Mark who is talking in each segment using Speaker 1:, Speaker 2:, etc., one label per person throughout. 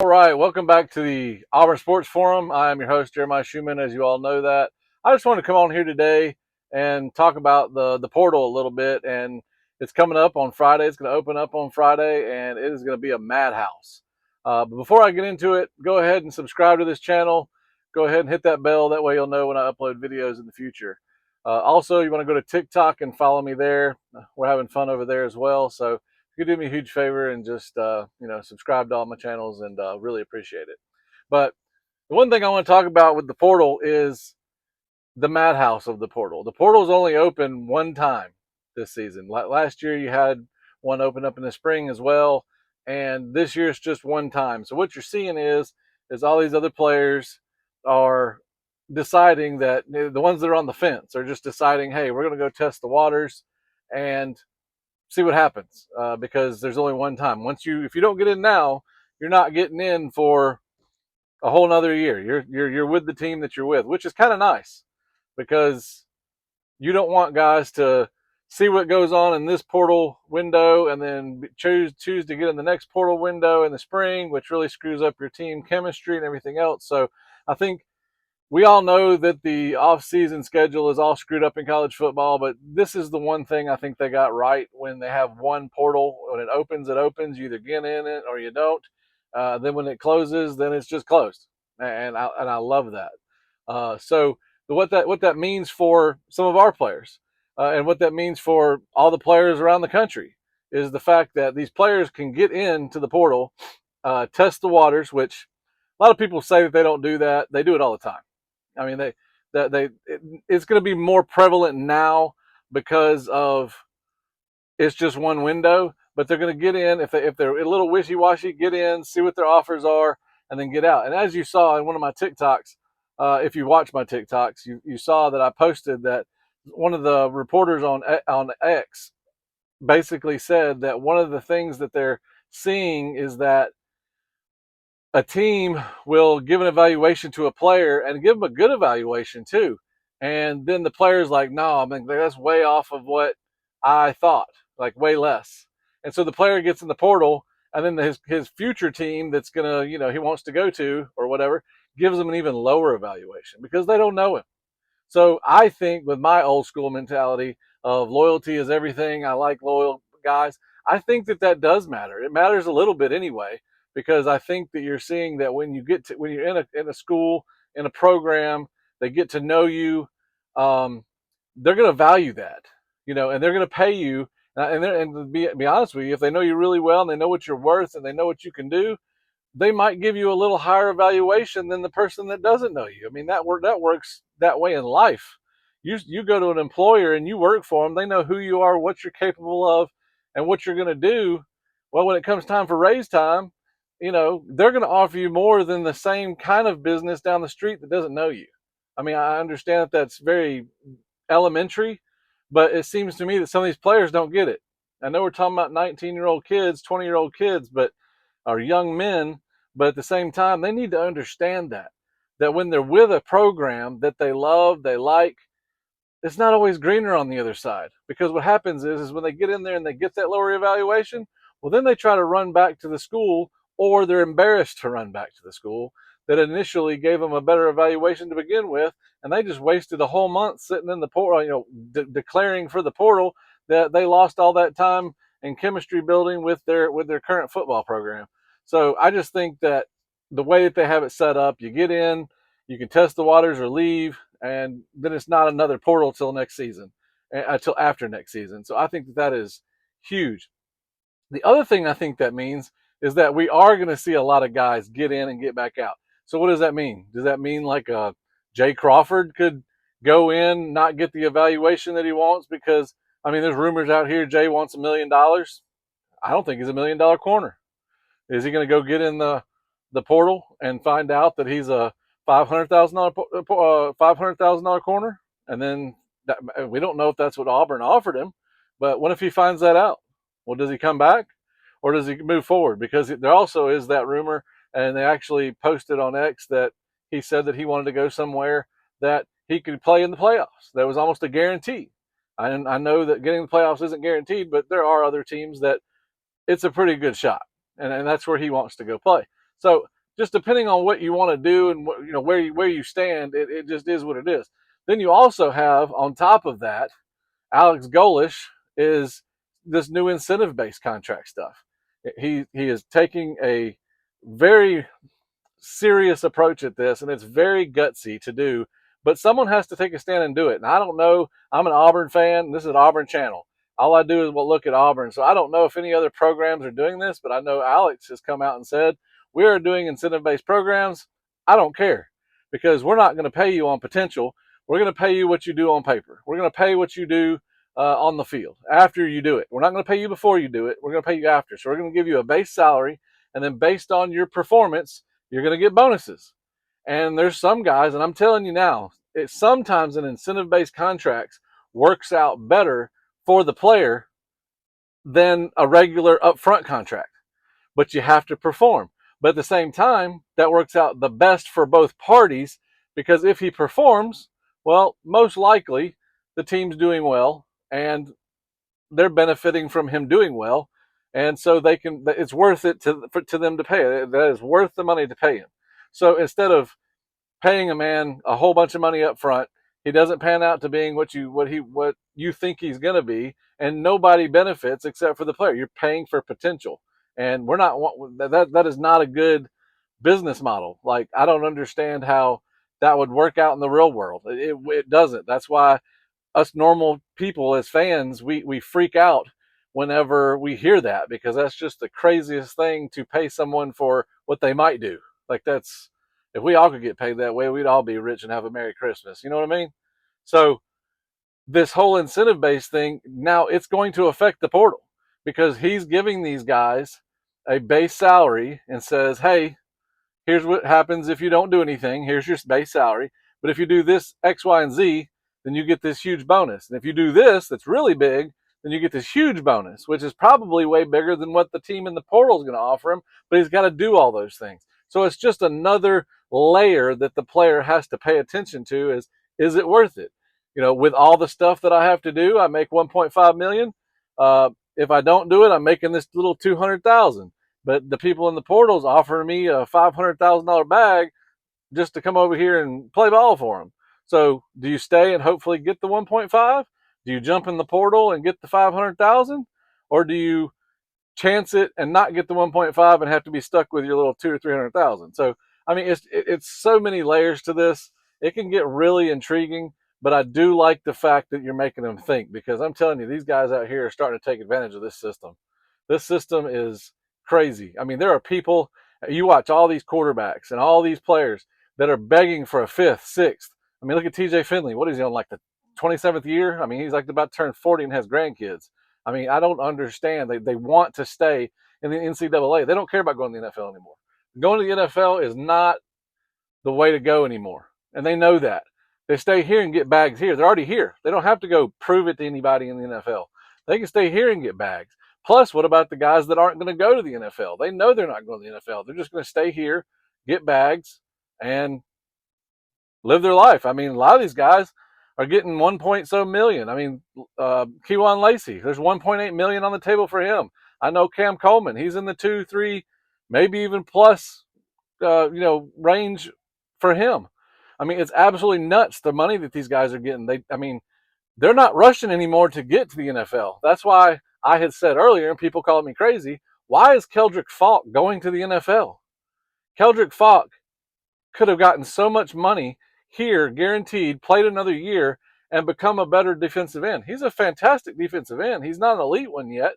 Speaker 1: All right, welcome back to the Auburn Sports Forum. I am your host, Jeremiah Schumann, as you all know that. I just want to come on here today and talk about the portal a little bit. And it's coming up on Friday. It's going to open up on Friday, and it is going to be a madhouse. But before I get into it, go ahead and subscribe to this channel. Go ahead and hit that bell. That way you'll know when I upload videos in the future. Also, you want to go to TikTok and follow me there. We're having fun over there as well. So you do me a huge favor and just subscribe to all my channels, and really appreciate it. But the one thing I want to talk about with the portal is the madhouse of the portal. The portal is only open one time this season. Last year you had one open up in the spring as well, and this year it's just one time. So what you're seeing is all these other players are deciding that the ones that are on the fence are just deciding, hey, we're going to go test the waters and see what happens, because there's only one time. If you don't get in now, you're not getting in for a whole nother year. You're with the team that you're with, which is kind of nice, because you don't want guys to see what goes on in this portal window and then choose to get in the next portal window in the spring, which really screws up your team chemistry and everything else. So I think we all know that the off-season schedule is all screwed up in college football, but this is the one thing I think they got right when they have one portal. When it opens, it opens. You either get in it or you don't. Then when it closes, then it's just closed, and I love that. So what that means for some of our players, and what that means for all the players around the country, is the fact that these players can get into the portal, test the waters, which a lot of people say that they don't do that. They do it all the time. I mean, it's going to be more prevalent now because of it's just one window. But they're going to get in if they're a little wishy-washy, get in, see what their offers are, and then get out. And as you saw in one of my TikToks, if you watch my TikToks, you saw that I posted that one of the reporters on X basically said that one of the things that they're seeing is that a team will give an evaluation to a player and give them a good evaluation too. And then the player's like, no, I mean, that's way off of what I thought, like way less. And so the player gets in the portal, and then his future team that's going to, he wants to go to or whatever, gives him an even lower evaluation because they don't know him. So I think with my old school mentality of loyalty is everything, I like loyal guys, I think that does matter. It matters a little bit anyway, because I think that you're seeing that when you're in a school, in a program, they get to know you, they're going to value that, and they're going to pay you. And to be honest with you, if they know you really well and they know what you're worth and they know what you can do, they might give you a little higher evaluation than the person that doesn't know you. I mean, that works that way in life. You go to an employer and you work for them. They know who you are, what you're capable of, and what you're going to do. Well, when it comes time for raise time, they're going to offer you more than the same kind of business down the street that doesn't know you. I mean, I understand that that's very elementary, but it seems to me that some of these players don't get it. I know we're talking about 19-year-old kids, 20-year-old kids, but are young men, but at the same time, they need to understand that when they're with a program that they love, they like, it's not always greener on the other side. Because what happens is when they get in there and they get that lower evaluation, well, then they try to run back to the school, or they're embarrassed to run back to the school that initially gave them a better evaluation to begin with, and they just wasted a whole month sitting in the portal, declaring for the portal that they lost all that time in chemistry building with their current football program. So I just think that the way that they have it set up, you get in, you can test the waters or leave, and then it's not another portal till next season, until after next season. So I think that is huge. The other thing I think that means is that we are going to see a lot of guys get in and get back out. So what does that mean? Does that mean like Jay Crawford could go in, not get the evaluation that he wants? Because, I mean, there's rumors out here Jay wants $1 million. I don't think he's $1 million corner. Is he going to go get in the portal and find out that he's a $500,000 corner? And then we don't know if that's what Auburn offered him. But what if he finds that out? Well, does he come back, or does he move forward? Because there also is that rumor, and they actually posted on X that he said that he wanted to go somewhere that he could play in the playoffs. That was almost a guarantee. I know that getting the playoffs isn't guaranteed, but there are other teams that it's a pretty good shot, and that's where he wants to go play. So just depending on what you want to do and what, where you stand, it just is what it is. Then you also have on top of that, Alex Golish is this new incentive based contract stuff. He is taking a very serious approach at this, and it's very gutsy to do. But someone has to take a stand and do it. And I don't know. I'm an Auburn fan. This is an Auburn channel. All I do is look at Auburn. So I don't know if any other programs are doing this, but I know Alex has come out and said, we are doing incentive-based programs. I don't care because we're not going to pay you on potential. We're going to pay you what you do on paper. We're going to pay what you do on the field after you do it. We're not going to pay you before you do it. We're going to pay you after. So we're going to give you a base salary, and then based on your performance, you're going to get bonuses. And there's some guys, and I'm telling you now, sometimes an incentive-based contracts works out better for the player than a regular upfront contract. But you have to perform. But at the same time, that works out the best for both parties because if he performs, well, most likely the team's doing well and they're benefiting from him doing well. And so it's worth it to them to pay. That is worth the money to pay him. So instead of paying a man a whole bunch of money up front, he doesn't pan out to being what you think he's going to be, and nobody benefits except for the player. You're paying for potential, and we're not that is not a good business model. Like I don't understand how that would work out in the real world. It doesn't. That's why us normal people as fans we freak out whenever we hear that because that's just the craziest thing to pay someone for what they might do. Like that's if we all could get paid that way, we'd all be rich and have a Merry Christmas. You know what I mean? So this whole incentive based thing, now it's going to affect the portal because he's giving these guys a base salary and says, hey, here's what happens if you don't do anything. Here's your base salary. But if you do this X, Y, and Z, then you get this huge bonus. And if you do this, that's really big, then you get this huge bonus, which is probably way bigger than what the team in the portal is going to offer him. But he's got to do all those things. So it's just another layer that the player has to pay attention to is it worth it? With all the stuff that I have to do, I make 1.5 million. If I don't do it, I'm making this little 200,000. But the people in the portals offer me a $500,000 bag just to come over here and play ball for them. So do you stay and hopefully get the 1.5? Do you jump in the portal and get the 500,000? Or do you chance it and not get the 1.5 and have to be stuck with your little 2 or 300,000? So, I mean, it's so many layers to this. It can get really intriguing, but I do like the fact that you're making them think because I'm telling you, these guys out here are starting to take advantage of this system. This system is crazy. I mean, there are people, you watch all these quarterbacks and all these players that are begging for a fifth, sixth. I mean, look at TJ Finley. What is he on, like the 27th year? I mean, he's like about to turn 40 and has grandkids. I mean, I don't understand. They want to stay in the NCAA. They don't care about going to the NFL anymore. Going to the NFL is not the way to go anymore. And they know that. They stay here and get bags here. They're already here. They don't have to go prove it to anybody in the NFL. They can stay here and get bags. Plus, what about the guys that aren't going to go to the NFL? They know they're not going to the NFL. They're just going to stay here, get bags, and live their life. I mean, a lot of these guys are getting 1 point so million. I mean, Kewan Lacey, there's 1.8 million on the table for him. I know Cam Coleman, he's in the 2, 3, maybe even plus, range for him. I mean, it's absolutely nuts the money that these guys are getting. They're not rushing anymore to get to the NFL. That's why I had said earlier, and people call me crazy, why is Keldrick Falk going to the NFL? Keldrick Falk could have gotten so much money here, guaranteed, played another year, and become a better defensive end. He's a fantastic defensive end. He's not an elite one yet.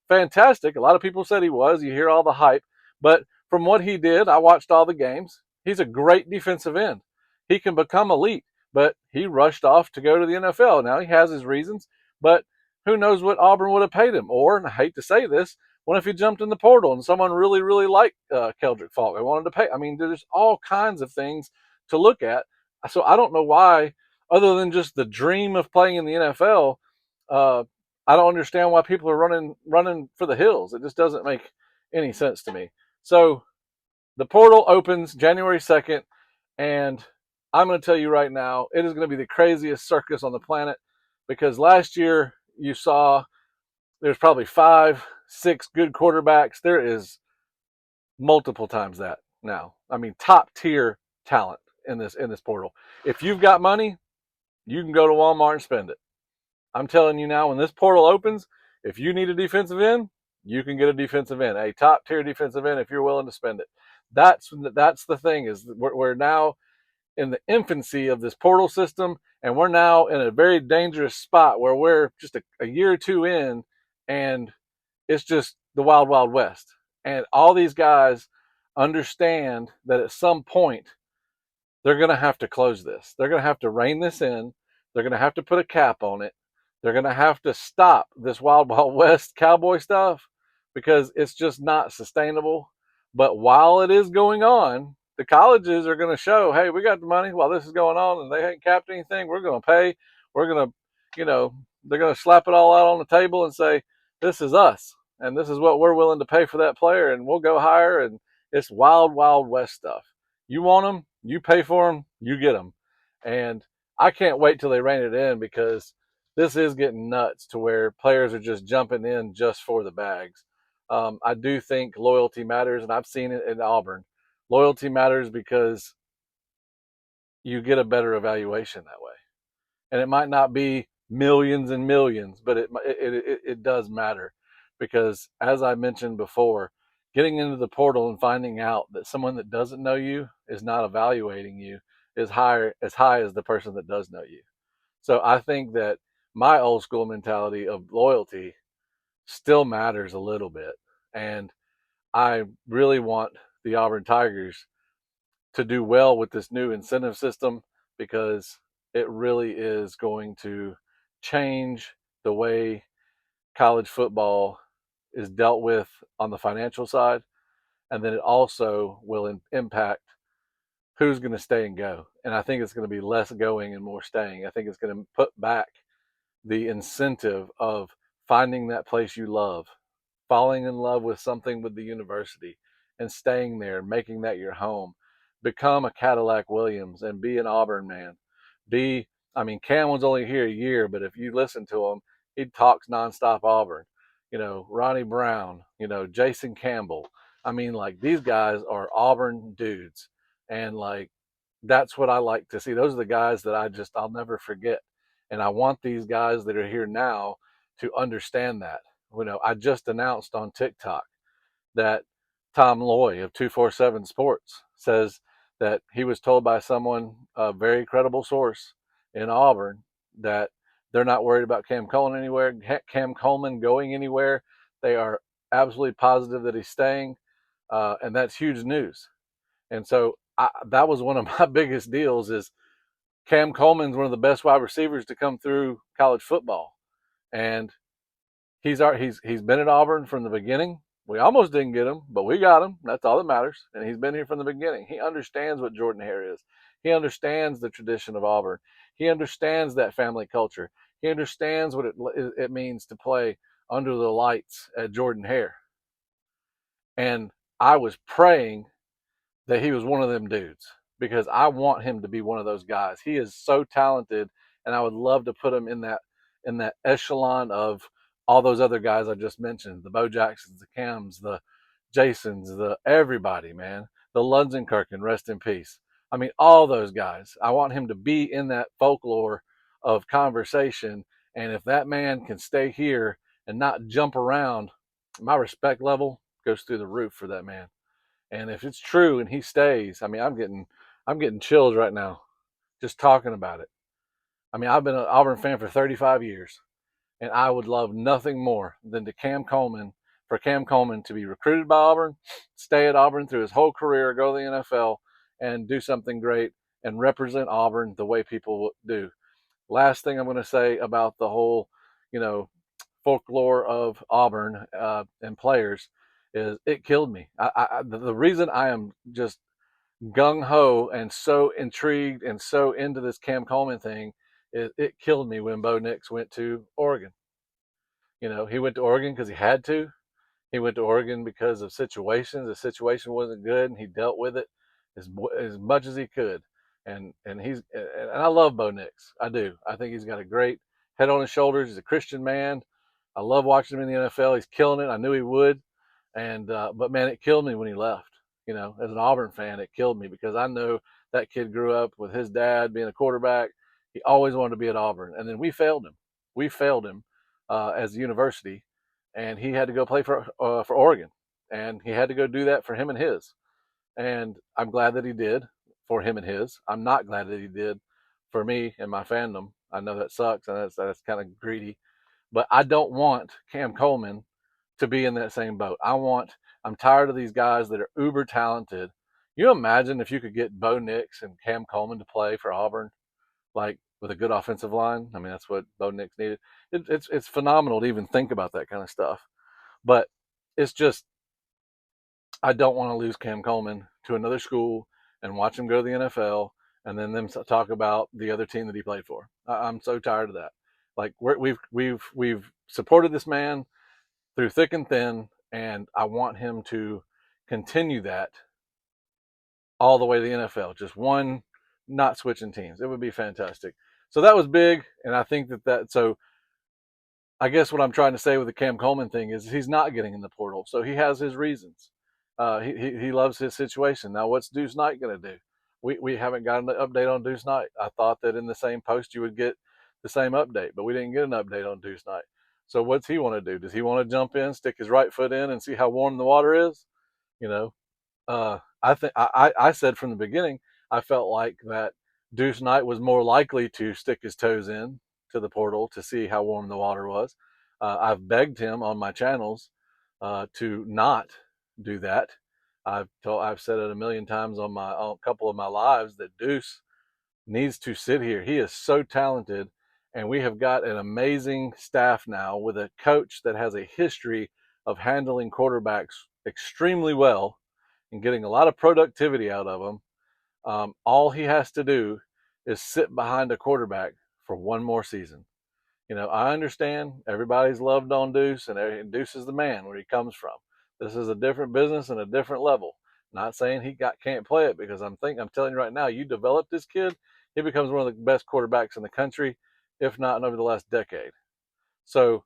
Speaker 1: Fantastic. A lot of people said he was. You hear all the hype. But from what he did, I watched all the games. He's a great defensive end. He can become elite, but he rushed off to go to the NFL. Now, he has his reasons, but who knows what Auburn would have paid him. Or, and I hate to say this, what if he jumped in the portal and someone really, really liked Keldrick Falk? They wanted to pay. I mean, there's all kinds of things to look at. So I don't know why, other than just the dream of playing in the NFL, I don't understand why people are running for the hills. It just doesn't make any sense to me. So the portal opens January 2nd, and I'm going to tell you right now, it is going to be the craziest circus on the planet because last year you saw there's probably 5, 6 good quarterbacks. There is multiple times that. now. I mean, top tier talent in this portal. If you've got money, you can go to Walmart and spend it. I'm telling you now, when this portal opens, if you need a defensive end, you can get a defensive end, a top tier defensive end, if you're willing to spend it. That's the thing, is we're now in the infancy of this portal system, and we're now in a very dangerous spot where we're just a year or two in, and it's just the wild, wild west. And all these guys understand that at some point they're going to have to close this. They're going to have to rein this in. They're going to have to put a cap on it. They're going to have to stop this wild, wild west cowboy stuff, because it's just not sustainable. But while it is going on, the colleges are going to show, hey, we got the money while this is going on, and they ain't capped anything. We're going to pay. We're going to, they're going to slap it all out on the table and say, this is us, and this is what we're willing to pay for that player, and we'll go higher. And it's wild, wild west stuff. You want them, you pay for them, you get them. And I can't wait till they rein it in, because this is getting nuts to where players are just jumping in just for the bags. I do think loyalty matters, and I've seen it in Auburn. Loyalty matters because you get a better evaluation that way. And it might not be millions and millions, but it does matter, because as I mentioned before, getting into the portal and finding out that someone that doesn't know you is not evaluating you is as high as the person that does know you. So I think that my old school mentality of loyalty still matters a little bit. And I really want the Auburn Tigers to do well with this new incentive system, because it really is going to change the way college football is dealt with on the financial side. And then it also will impact who's going to stay and go. And I think it's going to be less going and more staying. I think it's going to put back the incentive of finding that place you love, falling in love with something with the university, and staying there and making that your home. Become a Cadillac Williams and be an Auburn man. Cam was only here a year, but if you listen to him, he talks nonstop Auburn. Ronnie Brown, Jason Campbell. These guys are Auburn dudes. And that's what I like to see. Those are the guys that I'll never forget. And I want these guys that are here now to understand that. I just announced on TikTok that Tom Loy of 247 Sports says that he was told by someone, a very credible source in Auburn, that they're not worried about Cam Coleman anywhere. Cam Coleman going anywhere. They are absolutely positive that he's staying, and that's huge news. And so that was one of my biggest deals. Is Cam Coleman's one of the best wide receivers to come through college football, and he's been at Auburn from the beginning. We almost didn't get him, but we got him. That's all that matters. And he's been here from the beginning. He understands what Jordan Hare is. He understands the tradition of Auburn. He understands that family culture. He understands what it means to play under the lights at Jordan Hare. And I was praying that he was one of them dudes, because I want him to be one of those guys. He is so talented, and I would love to put him in that echelon of all those other guys I just mentioned, the Bo Jacksons, the Cams, the Jasons, the everybody, man, the Lundzenkirchen, rest in peace. All those guys. I want him to be in that folklore of conversation. And if that man can stay here and not jump around, my respect level goes through the roof for that man. And if it's true and he stays, I'm getting chills right now just talking about it. I've been an Auburn fan for 35 years, and I would love nothing more than for Cam Coleman to be recruited by Auburn, stay at Auburn through his whole career, go to the NFL, and do something great and represent Auburn the way people do. Last thing I'm going to say about the whole, folklore of Auburn and players is it killed me. The reason I am just gung ho and so intrigued and so into this Cam Coleman thing is it killed me when Bo Nix went to Oregon. He went to Oregon because he had to. He went to Oregon because of situations. The situation wasn't good, and he dealt with it as much as he could. And I love Bo Nix. I do. I think he's got a great head on his shoulders. He's a Christian man. I love watching him in the NFL. He's killing it. I knew he would. But man, it killed me when he left. As an Auburn fan, it killed me because I know that kid grew up with his dad being a quarterback. He always wanted to be at Auburn, and then we failed him. We failed him as a university, and he had to go play for Oregon, and he had to go do that for him and his. And I'm glad that he did for him and his. I'm not glad that he did for me and my fandom. I know that sucks, and that's kind of greedy, but I don't want Cam Coleman to be in that same boat. I'm tired of these guys that are uber talented. You imagine if you could get Bo Nix and Cam Coleman to play for Auburn, like with a good offensive line. I mean, that's what Bo Nix needed. It's phenomenal to even think about that kind of stuff. But it's just I don't want to lose Cam Coleman to another school and watch him go to the NFL and then them talk about the other team that he played for. I'm so tired of that. Like we've supported this man through thick and thin, and I want him to continue that all the way to the NFL. Just one, not switching teams. It would be fantastic. So that was big, and I think that. So I guess what I'm trying to say with the Cam Coleman thing is he's not getting in the portal, so he has his reasons. He loves his situation. Now, what's Deuce Knight going to do? We haven't got an update on Deuce Knight. I thought that in the same post you would get the same update, but we didn't get an update on Deuce Knight. So what's he want to do? Does he want to jump in, stick his right foot in, and see how warm the water is? You know, I said from the beginning I felt like that Deuce Knight was more likely to stick his toes in to the portal to see how warm the water was. I've begged him on my channels to not do that. I've said it a million times on a couple of my lives that Deuce needs to sit here. He is so talented, and we have got an amazing staff now with a coach that has a history of handling quarterbacks extremely well and getting a lot of productivity out of them. All he has to do is sit behind a quarterback for one more season. I understand everybody's loved on Deuce, and Deuce is the man where he comes from. This is a different business and a different level. Not saying can't play it, because I'm telling you right now, you develop this kid, he becomes one of the best quarterbacks in the country, if not in over the last decade. So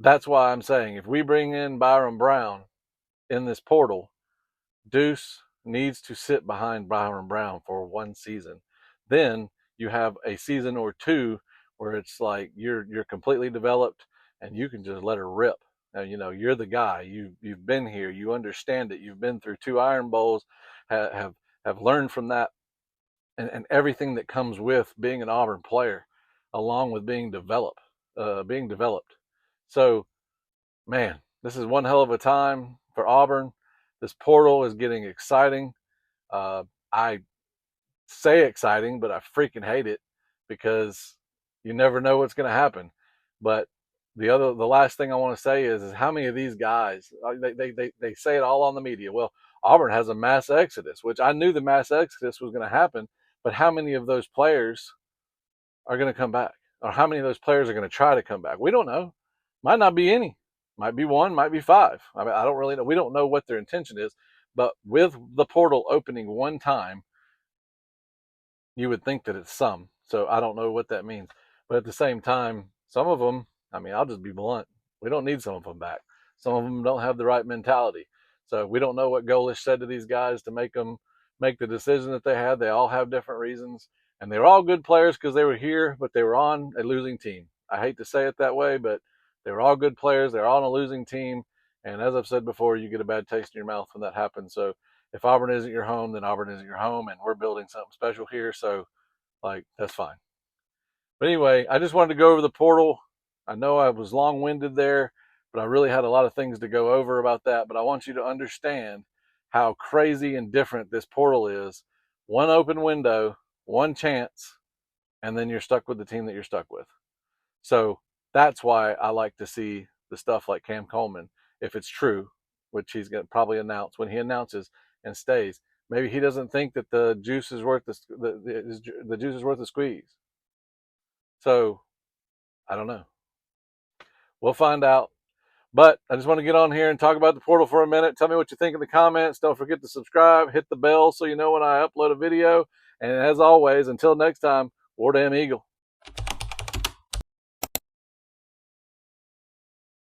Speaker 1: that's why I'm saying if we bring in Byron Brown in this portal, Deuce needs to sit behind Byron Brown for one season. Then you have a season or two where it's like you're completely developed and you can just let her rip. Now, you're the guy. You've been here. You understand it. You've been through 2 Iron Bowls, have learned from that, and everything that comes with being an Auburn player, along with being developed. So, man, this is one hell of a time for Auburn. This portal is getting exciting. I say exciting, but I freaking hate it because you never know what's going to happen. But the last thing I want to say is how many of these guys, they say it all on the media. Well, Auburn has a mass exodus, which I knew the mass exodus was going to happen, but how many of those players are going to come back? Or how many of those players are going to try to come back? We don't know. Might not be any. Might be 1, might be 5. I mean, I don't really know. We don't know what their intention is. But with the portal opening one time, you would think that it's some. So I don't know what that means. But at the same time, some of them, I mean, I'll just be blunt. We don't need some of them back. Some of them don't have the right mentality. So we don't know what Golish said to these guys to make them make the decision that they had. They all have different reasons. And they were all good players because they were here, but they were on a losing team. I hate to say it that way, but they were all good players. They're all on a losing team. And as I've said before, you get a bad taste in your mouth when that happens. So if Auburn isn't your home, then Auburn isn't your home, and we're building something special here. So, that's fine. But anyway, I just wanted to go over the portal. I know I was long-winded there, but I really had a lot of things to go over about that. But I want you to understand how crazy and different this portal is. One open window, one chance, and then you're stuck with the team that you're stuck with. So that's why I like to see the stuff like Cam Coleman, if it's true, which he's going to probably announce when he announces and stays. Maybe he doesn't think that the juice is worth the juice is worth the squeeze. So I don't know. We'll find out. But I just want to get on here and talk about the portal for a minute. Tell me what you think in the comments. Don't forget to subscribe, hit the bell so you know when I upload a video. And as always, until next time, War Damn Eagle.